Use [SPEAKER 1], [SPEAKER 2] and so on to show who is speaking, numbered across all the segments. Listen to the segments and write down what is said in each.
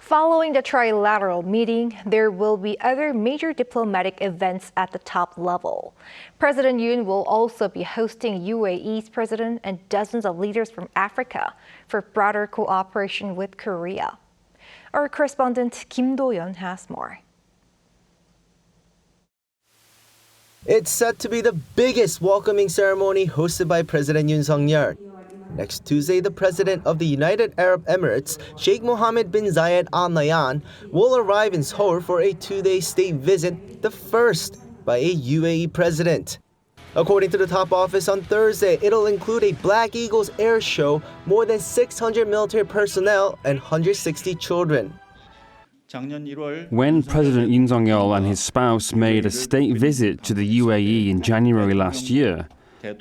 [SPEAKER 1] Following the trilateral meeting, there will be other major diplomatic events at the top level. President Yoon will also be hosting UAE's president and dozens of leaders from Africa for broader cooperation with Korea. Our correspondent Kim Do-yeon has more.
[SPEAKER 2] It's set to be the biggest welcoming ceremony hosted by President Yoon Suk Yeol. Next Tuesday, the President of the United Arab Emirates, Sheikh Mohammed bin Zayed Al Nahyan, will arrive in Seoul for a two-day state visit, the first by a UAE President. According to the top office on Thursday, it'll include a Black Eagles air show, more than 600 military personnel, and 160 children.
[SPEAKER 3] When President Yoon Suk Yeol and his spouse made a state visit to the UAE in January last year,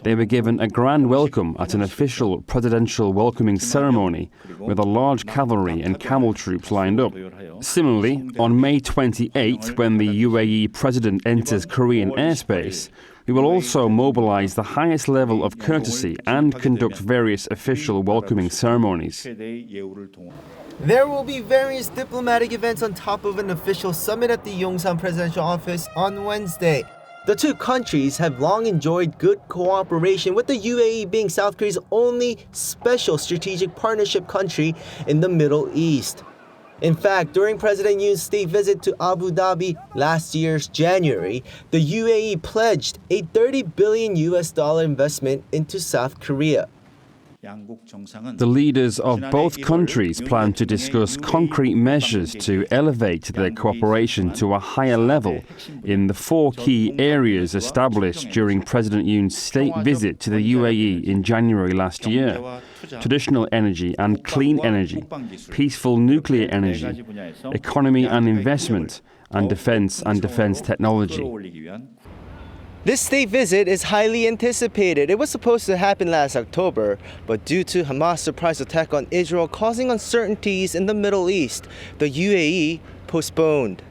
[SPEAKER 3] they were given a grand welcome at an official presidential welcoming ceremony with a large cavalry and camel troops lined up. Similarly, on May 28th, when the UAE President enters Korean airspace, we will also mobilize the highest level of courtesy and conduct various official welcoming ceremonies.
[SPEAKER 2] There will be various diplomatic events on top of an official summit at the Yongsan presidential office on Wednesday. The two countries have long enjoyed good cooperation, with the UAE being South Korea's only special strategic partnership country in the Middle East. In fact, during President Yoon's state visit to Abu Dhabi last year's January, the UAE pledged a $30 billion investment into South Korea.
[SPEAKER 3] The leaders of both countries plan to discuss concrete measures to elevate their cooperation to a higher level in the four key areas established during President Yoon's state visit to the UAE in January last year: traditional energy and clean energy, peaceful nuclear energy, economy and investment, and defense technology.
[SPEAKER 2] This state visit is highly anticipated. It was supposed to happen last October, but due to Hamas' surprise attack on Israel causing uncertainties in the Middle East, the UAE postponed.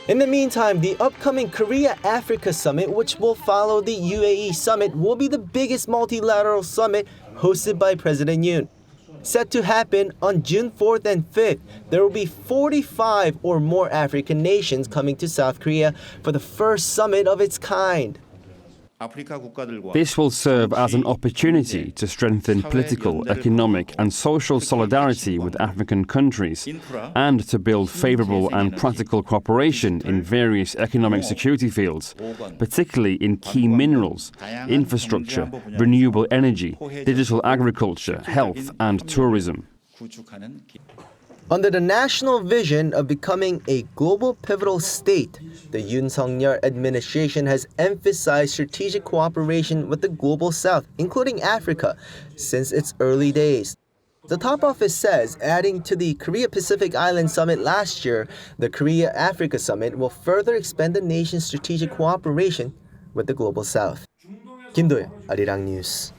[SPEAKER 2] In the meantime, the upcoming Korea-Africa summit, which will follow the UAE summit, will be the biggest multilateral summit hosted by President Yoon. Set to happen on June 4th and 5th, there will be 45 or more African nations coming to South Korea for the first summit of its kind.
[SPEAKER 3] This will serve as an opportunity to strengthen political, economic, and social solidarity with African countries and to build favorable and practical cooperation in various economic security fields, particularly in key minerals, infrastructure, renewable energy, digital agriculture, health, and tourism.
[SPEAKER 2] Under the national vision of becoming a global pivotal state, the Yoon Suk Yeol administration has emphasized strategic cooperation with the Global South, including Africa, since its early days. The top office says, adding to the Korea-Pacific Island Summit last year, the Korea-Africa Summit will further expand the nation's strategic cooperation with the Global South. Kim Do-yeon, Arirang News.